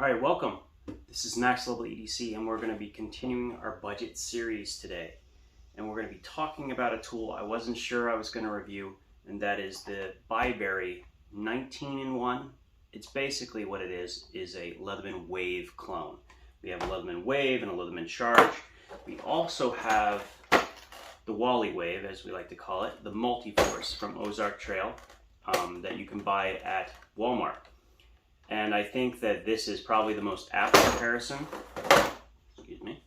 All right, welcome. This is Max Level EDC, and we're going to be continuing our budget series today. And we're going to be talking about a tool I wasn't sure I was going to review, and that is the BiBury 19-in-1. It's basically what it is a Leatherman Wave Clone. We have a Leatherman Wave and a Leatherman Charge. We also have the Wally Wave, as we like to call it, the Multiforce from Ozark Trail that you can buy at Walmart. And I think that this is probably the most apt comparison. Excuse me.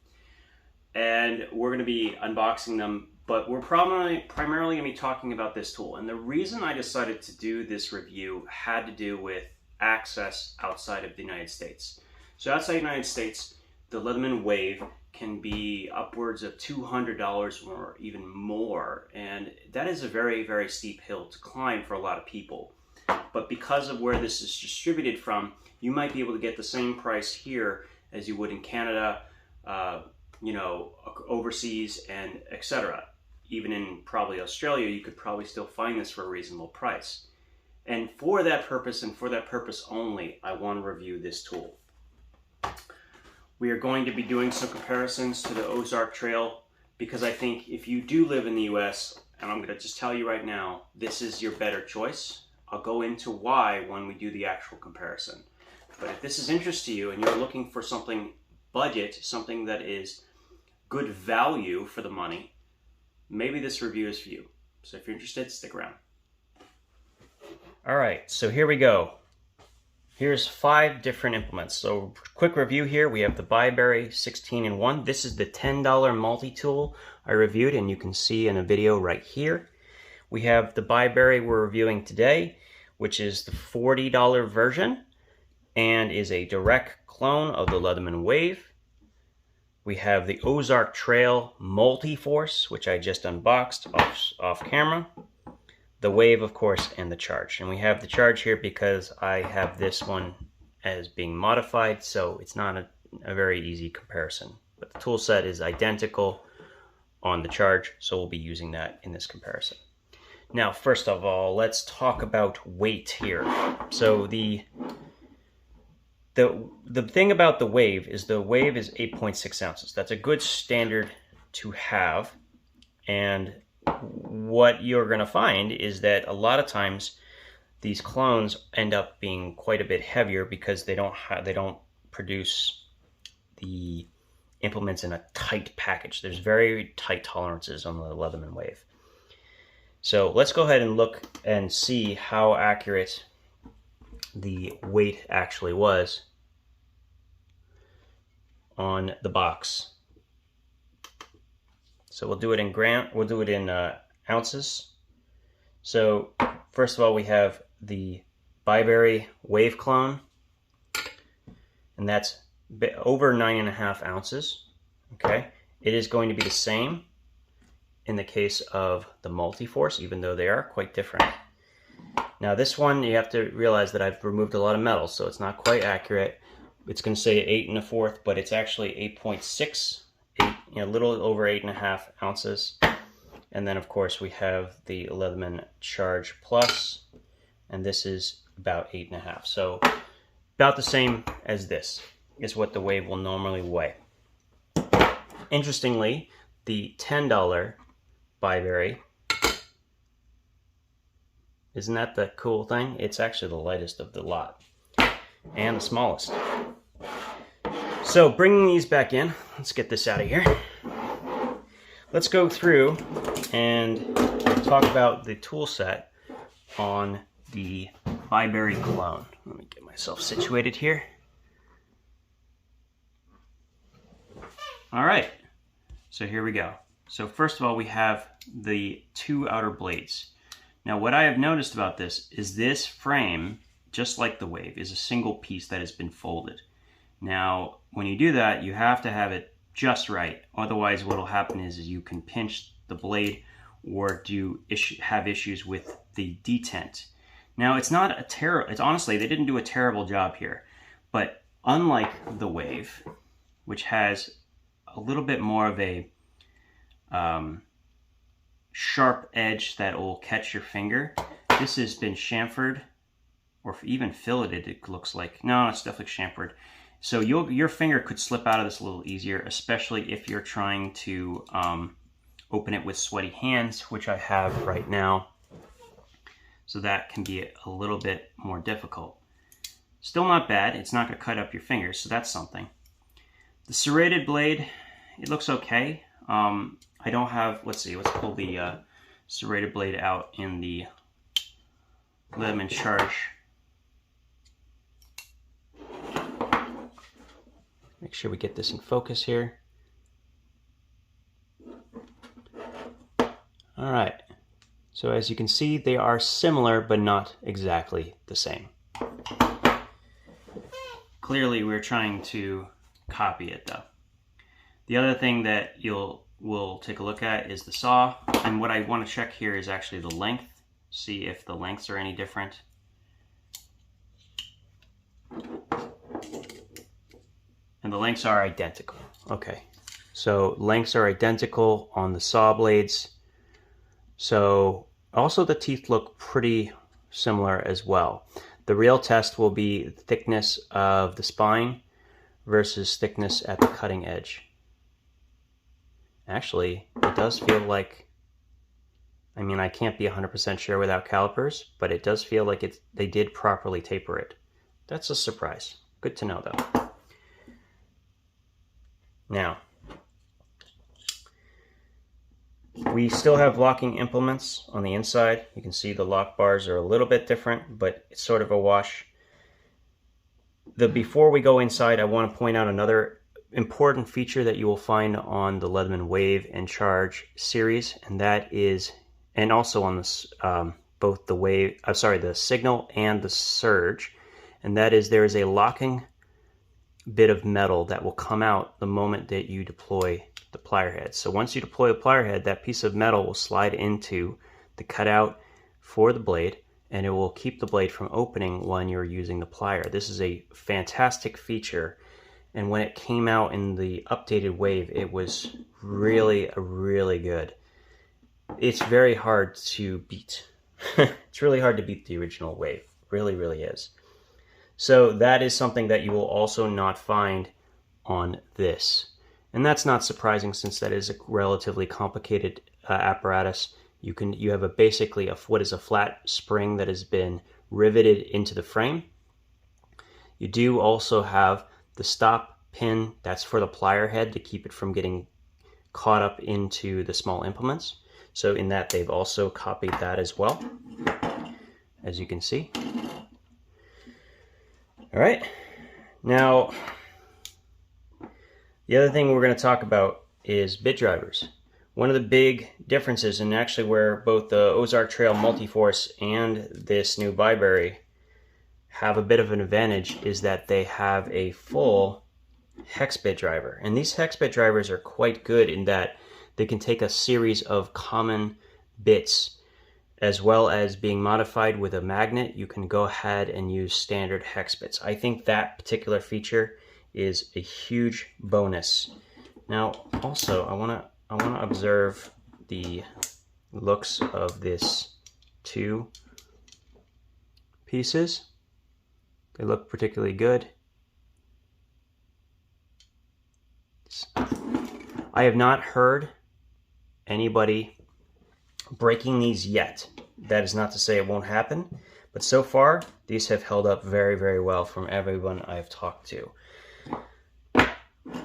And we're going to be unboxing them, but we're primarily going to be talking about this tool. And the reason I decided to do this review had to do with access outside of the United States. So outside the United States, the Leatherman Wave can be upwards of $200 or even more. And that is a very, very steep hill to climb for a lot of people. But because of where this is distributed from, you might be able to get the same price here as you would in Canada, overseas, and etc. Even in probably Australia, you could probably still find this for a reasonable price. And for that purpose, and for that purpose only, I want to review this tool. We are going to be doing some comparisons to the Ozark Trail because I think if you do live in the US, and I'm going to just tell you right now, this is your better choice. I'll go into why when we do the actual comparison. But if this is interest to you and you're looking for something budget, something that is good value for the money, maybe this review is for you. So if you're interested, stick around. All right, so here we go. Here's 5 different implements. So quick review here. We have the BiBury 16-in-1. This is the $10 multi-tool I reviewed, and you can see in a video right here. We have the BiBury we're reviewing today, which is the $40 version and is a direct clone of the Leatherman Wave. We have the Ozark Trail Multiforce, which I just unboxed off camera. The Wave, of course, and the Charge. And we have the Charge here because I have this one as being modified, so it's not a very easy comparison. But the tool set is identical on the Charge, so we'll be using that in this comparison. Now, first of all, let's talk about weight here. So the thing about the Wave is 8.6 ounces. That's a good standard to have. And what you're going to find is that a lot of times these clones end up being quite a bit heavier because they don't produce the implements in a tight package. There's very tight tolerances on the Leatherman Wave. So let's go ahead and look and see how accurate the weight actually was on the box. So we'll do it in ounces. So first of all, we have the BiBury Wave Clone, and that's over 9.5 ounces. Okay, it is going to be the same in the case of the Multiforce, even though they are quite different. Now this one, you have to realize that I've removed a lot of metal, so it's not quite accurate. It's going to say 8 1/4, but it's actually 8.6, a little over 8.5 ounces. And then of course we have the Leatherman Charge Plus, and this is about 8.5. So about the same as this is what the Wave will normally weigh. Interestingly, the $10 BiBury, isn't that the cool thing? It's actually the lightest of the lot and the smallest. So bringing these back in, let's get this out of here. Let's go through and talk about the tool set on the BiBury Clone. Let me get myself situated here. All right, so here we go. So first of all, we have the 2 outer blades. Now what I have noticed about this frame, just like the Wave, is a single piece that has been folded. Now when you do that, you have to have it just right. Otherwise what will happen is you can pinch the blade or have issues with the detent. Now it's not a it's honestly, they didn't do a terrible job here. But unlike the Wave, which has a little bit more of a sharp edge that will catch your finger, this has been chamfered or even filleted, it looks like. No, it's definitely chamfered. So your finger could slip out of this a little easier, especially if you're trying to open it with sweaty hands, which I have right now. So that can be a little bit more difficult. Still not bad. It's not going to cut up your fingers, so that's something. The serrated blade, it looks okay. I don't have, let's see, let's pull the serrated blade out in the Leatherman Charge. Make sure we get this in focus here. All right, so as you can see, they are similar, but not exactly the same. Clearly, we're trying to copy it though. The other thing that we'll take a look at is the saw, and what I want to check here is actually the length, see if the lengths are any different. And the lengths are identical. Okay, so lengths are identical on the saw blades. So also the teeth look pretty similar as well. The real test will be thickness of the spine versus thickness at the cutting edge. Actually, it does feel like, I mean, I can't be 100% sure without calipers, but it does feel like they did properly taper it. That's a surprise. Good to know though. Now, we still have locking implements on the inside. You can see the lock bars are a little bit different, but it's sort of a wash. Before we go inside, I want to point out another important feature that you will find on the Leatherman Wave and Charge series, and that is, and also on this, both the Wave, the Signal and the Surge, and that is there is a locking bit of metal that will come out the moment that you deploy the plier head. So once you deploy the plier head, that piece of metal will slide into the cutout for the blade, and it will keep the blade from opening when you're using the plier. This is a fantastic feature, and when it came out in the updated Wave, it was really good. It's very hard to beat. It's really hard to beat the original Wave. Really is. So that is something that you will also not find on this. And that's not surprising, since that is a relatively complicated apparatus. You have basically what is a flat spring that has been riveted into the frame. You do also have the stop pin, that's for the plier head to keep it from getting caught up into the small implements. So in that, they've also copied that as well, as you can see. All right, now the other thing we're going to talk about is bit drivers. One of the big differences, and actually where both the Ozark Trail Multiforce and this new BiBury have a bit of an advantage, is that they have a full hex bit driver. And these hex bit drivers are quite good in that they can take a series of common bits, as well as being modified with a magnet. You can go ahead and use standard hex bits. I think that particular feature is a huge bonus. Now, also, I want to observe the looks of this two pieces. They look particularly good. I have not heard anybody breaking these yet. That is not to say it won't happen, but so far these have held up very well from everyone I've talked to.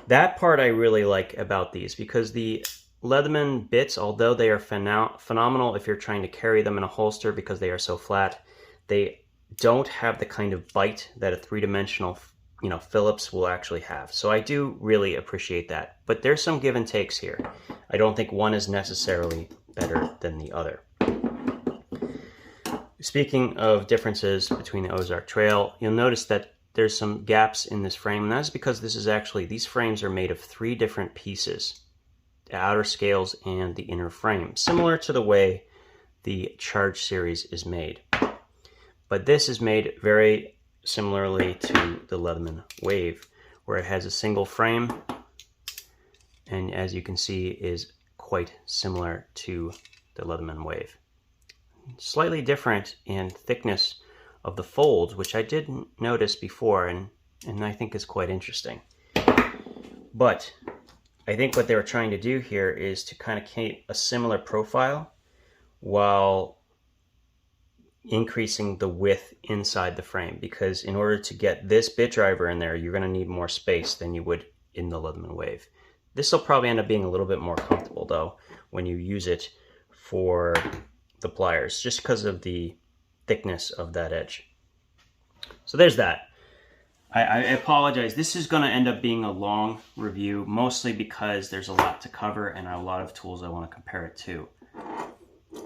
That part I really like about these, because the Leatherman bits, although they are phenomenal if you're trying to carry them in a holster because they are so flat, they don't have the kind of bite that a three-dimensional Phillips will actually have. So I do really appreciate that. But there's some give and takes here. I don't think one is necessarily better than the other. Speaking of differences between the Ozark Trail, you'll notice that there's some gaps in this frame, and that's because these frames are made of 3 different pieces, the outer scales and the inner frame, similar to the way the Charge series is made. But this is made very similarly to the Leatherman Wave, where it has a single frame, and as you can see is quite similar to the Leatherman Wave. Slightly different in thickness of the folds, which I didn't notice before, and and I think is quite interesting. But I think what they were trying to do here is to kind of keep a similar profile while increasing the width inside the frame, because in order to get this bit driver in there, you're going to need more space than you would in the Leatherman Wave. This will probably end up being a little bit more comfortable though when you use it for the pliers, just because of the thickness of that edge. So there's that. I apologize. This is going to end up being a long review, mostly because there's a lot to cover and a lot of tools I want to compare it to.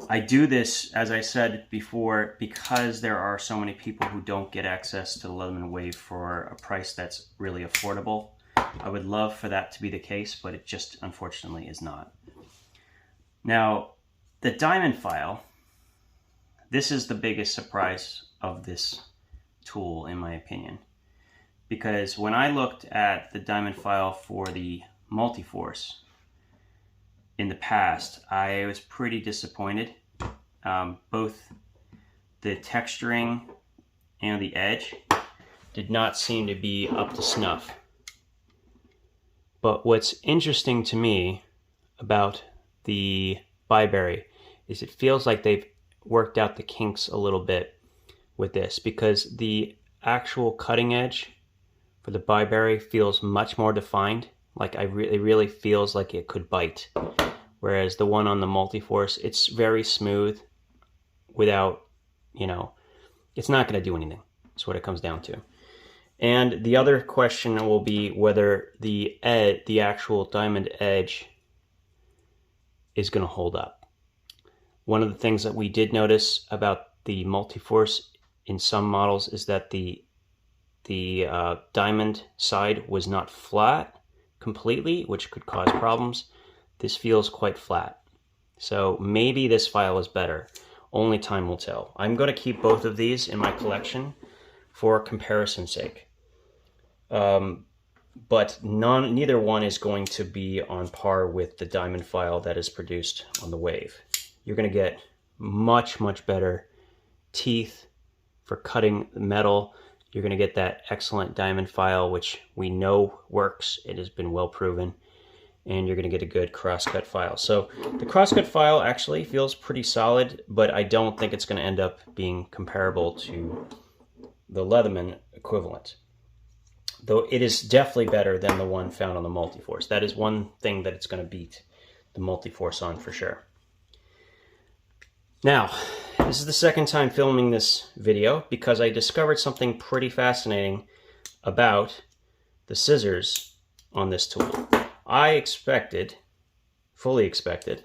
I do this, as I said before, because there are so many people who don't get access to the Leatherman Wave for a price that's really affordable. I would love for that to be the case, but it just unfortunately is not. Now, the diamond file, this is the biggest surprise of this tool, in my opinion. Because when I looked at the diamond file for the Multiforce in the past, I was pretty disappointed. Both the texturing and the edge did not seem to be up to snuff. But what's interesting to me about the BiBury is it feels like they've worked out the kinks a little bit with this, because the actual cutting edge for the BiBury feels much more defined. Like it really feels like it could bite. Whereas the one on the Multiforce, it's very smooth without, you know, it's not going to do anything. That's what it comes down to. And the other question will be whether the actual diamond edge is going to hold up. One of the things that we did notice about the Multiforce in some models is that the diamond side was not flat completely, which could cause problems. This feels quite flat. So maybe this file is better. Only time will tell. I'm going to keep both of these in my collection for comparison's sake. But neither one is going to be on par with the diamond file that is produced on the Wave. You're going to get much, much better teeth for cutting metal. You're going to get that excellent diamond file, which we know works. It has been well proven. And you're going to get a good crosscut file. So the crosscut file actually feels pretty solid, but I don't think it's going to end up being comparable to the Leatherman equivalent. Though it is definitely better than the one found on the Multiforce. That is one thing that it's going to beat the Multiforce on for sure. Now, this is the second time filming this video because I discovered something pretty fascinating about the scissors on this tool. I fully expected,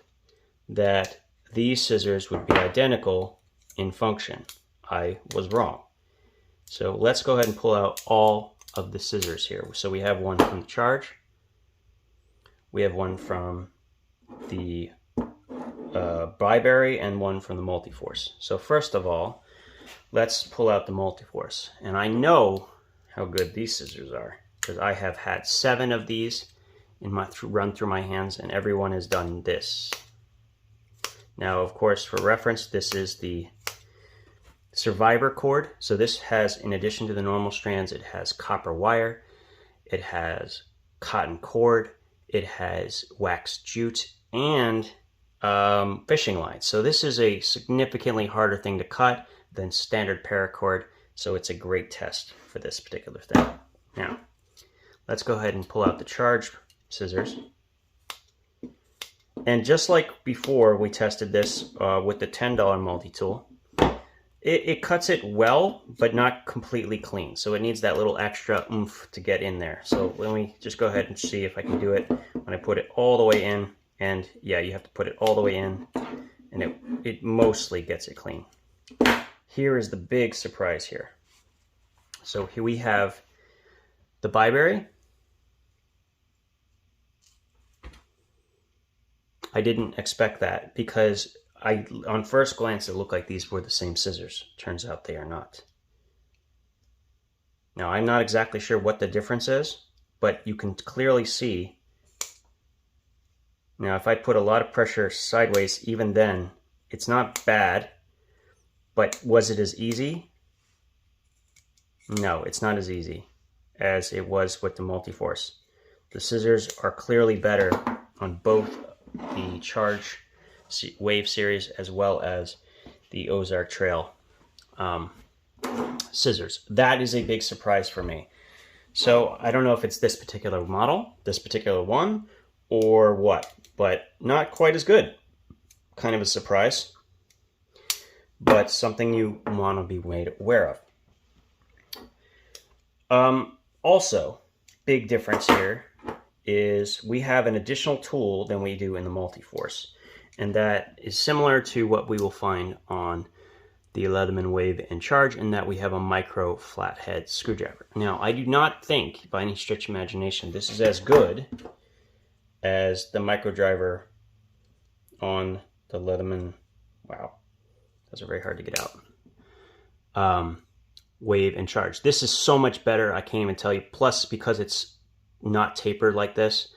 that these scissors would be identical in function. I was wrong. So let's go ahead and pull out all of the scissors here. So we have one from the Charge. We have one from the BiBury and one from the Multiforce. So first of all, let's pull out the Multiforce. And I know how good these scissors are because I have had 7 of these in my run through my hands, and everyone has done this. Now, of course, for reference, this is the Survivor cord. So this has, in addition to the normal strands, it has copper wire, it has cotton cord, it has wax jute, and fishing lines. So this is a significantly harder thing to cut than standard paracord, so it's a great test for this particular thing. Now, let's go ahead and pull out the Charge scissors. And just like before we tested this with the $10 multi-tool, it cuts it well, but not completely clean. So it needs that little extra oomph to get in there. So let me just go ahead and see if I can do it when I put it all the way in. And yeah, you have to put it all the way in, and it mostly gets it clean. Here is the big surprise here. So here we have the BiBury. I didn't expect that because on first glance it looked like these were the same scissors. Turns out they are not. Now I'm not exactly sure what the difference is, but you can clearly see. Now if I put a lot of pressure sideways, even then it's not bad, but was it as easy? No, it's not as easy as it was with the Multiforce. The scissors are clearly better on both the Charge Wave series as well as the Ozark Trail scissors. That is a big surprise for me. So I don't know if it's this particular model, this particular one, or what, but not quite as good. Kind of a surprise, but something you want to be made aware of. Also, big difference here is we have an additional tool than we do in the Multiforce, and that is similar to what we will find on the Leatherman Wave and Charge, in that we have a micro flathead screwdriver. Now, I do not think, by any stretch of imagination, this is as good as the micro driver on the Leatherman. Wow, those are very hard to get out. Wave and Charge. This is so much better, I can't even tell you. Plus, because it's not tapered like this,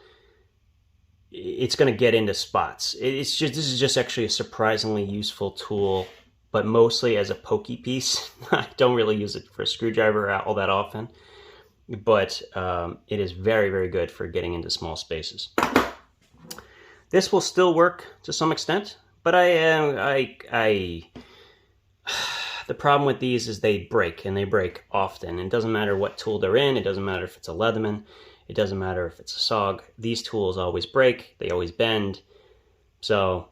it's going to get into spots. This is just actually a surprisingly useful tool, but mostly as a pokey piece. I don't really use it for a screwdriver all that often, but it is very, very good for getting into small spaces. This will still work to some extent, but the problem with these is they break, and they break often. It doesn't matter what tool they're in. It doesn't matter if it's a Leatherman. It doesn't matter if it's a SOG. These tools always break. They always bend. So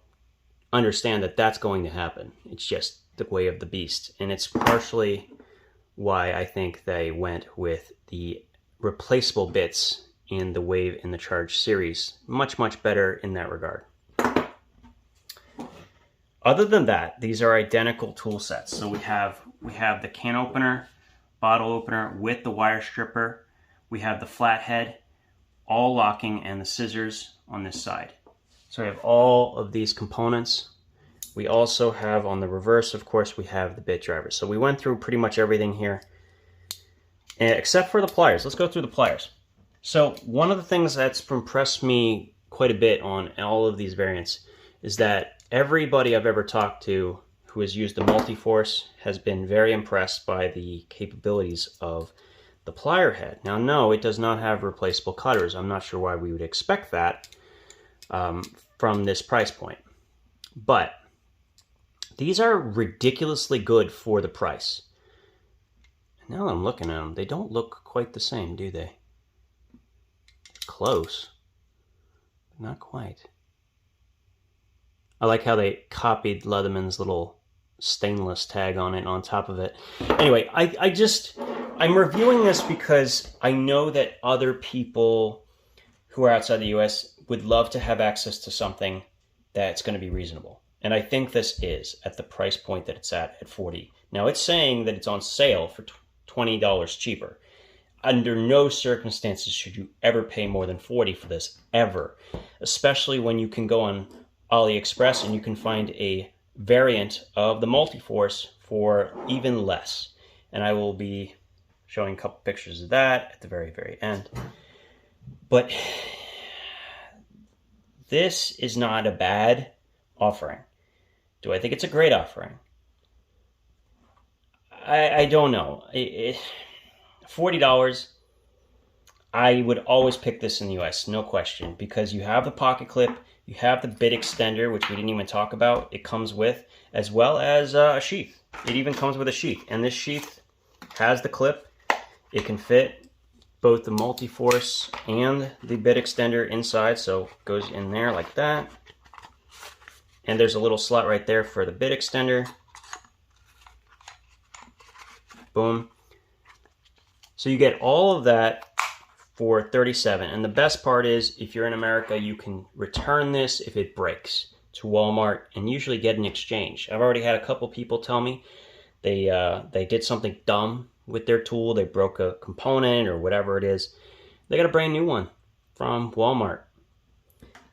understand that that's going to happen. It's just the way of the beast. And it's partially why I think they went with the replaceable bits in the Wave and the Charge series. Much, much better in that regard. Other than that, these are identical tool sets. So we have the can opener, bottle opener with the wire stripper. We have the flathead, all locking, and the scissors on this side. So we have all of these components. We also have on the reverse, of course, we have the bit driver. So we went through pretty much everything here, except for the pliers. Let's go through the pliers. So one of the things that's impressed me quite a bit on all of these variants is that everybody I've ever talked to who has used the Multiforce has been very impressed by the capabilities of the plier head. Now, no, it does not have replaceable cutters. I'm not sure why we would expect that from this price point. But these are ridiculously good for the price. Now that I'm looking at them, they don't look quite the same, do they? Close, but not quite. I like how they copied Leatherman's little stainless tag on it on top of it. Anyway, I'm reviewing this because I know that other people who are outside the US would love to have access to something that's going to be reasonable. And I think this is at the price point that it's at $40. Now, it's saying that it's on sale for $20 cheaper. Under no circumstances should you ever pay more than $40 for this, ever. Especially when you can go on AliExpress and you can find a variant of the Multiforce for even less. And I will be showing a couple pictures of that at the very, very end. But this is not a bad offering. Do I think it's a great offering? I don't know. $40, I would always pick this in the US, no question, because you have the pocket clip, you have the bit extender, which we didn't even talk about, it comes with, as well as a sheath. It even comes with a sheath, and this sheath has the clip. It can fit both the Multiforce and the bit extender inside, so it goes in there like that. And there's a little slot right there for the bit extender. Boom. So you get all of that for $37. And the best part is, if you're in America, you can return this if it breaks to Walmart and usually get an exchange. I've already had a couple people tell me they did something dumb with their tool. They broke a component or whatever it is. They got a brand new one from Walmart.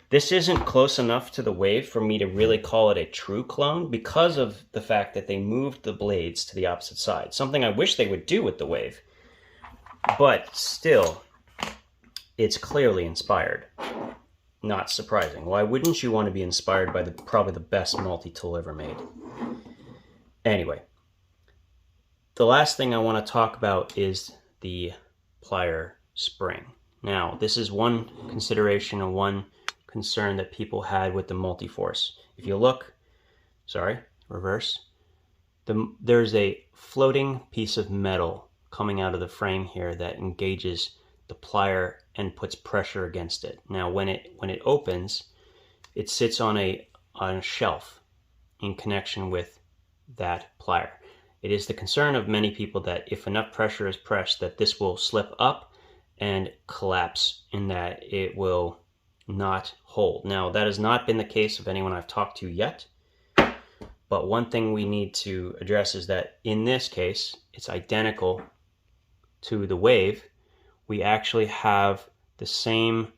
This isn't close enough to the Wave for me to really call it a true clone because of the fact that they moved the blades to the opposite side. Something I wish they would do with the Wave. But still, it's clearly inspired. Not surprising. Why wouldn't you want to be inspired by probably the best multi-tool ever made? Anyway, the last thing I want to talk about is the plier spring. Now, this is one consideration and one concern that people had with the Multiforce. If you look, sorry, reverse, there's a floating piece of metal coming out of the frame here that engages the plier and puts pressure against it. Now, when it opens, it sits on a shelf in connection with that plier. It is the concern of many people that if enough pressure is pressed, that this will slip up and collapse, in that it will not hold. Now, that has not been the case of anyone I've talked to yet, but one thing we need to address is that in this case, it's identical to the Wave. We actually have the same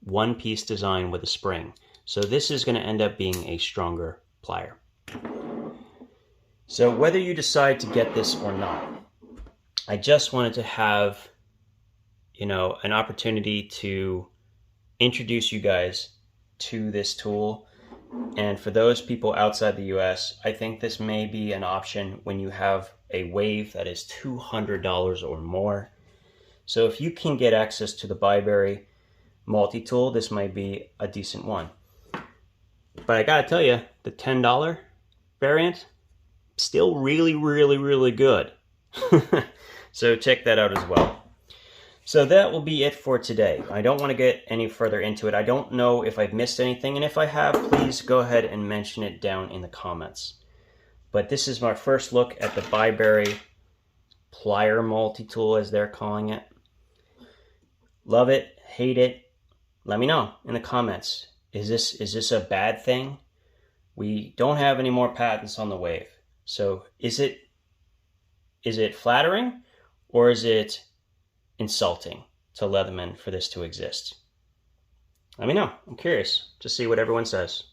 one-piece design with a spring. So this is going to end up being a stronger plier. So whether you decide to get this or not, I just wanted to have, an opportunity to introduce you guys to this tool. And for those people outside the US, I think this may be an option when you have a Wave that is $200 or more. So if you can get access to the BiBury multi-tool, this might be a decent one. But I gotta tell you, the $10 variant, still really, really, really good. So check that out as well. So that will be it for today. I don't want to get any further into it. I don't know if I've missed anything, and if I have, please go ahead and mention it down in the comments. But this is my first look at the BiBury plier multi-tool, as they're calling it. Love it, hate it. Let me know in the comments. Is this a bad thing? We don't have any more patents on the Wave. So is it flattering, or is it insulting to Leatherman for this to exist? Let me know. I'm curious to see what everyone says.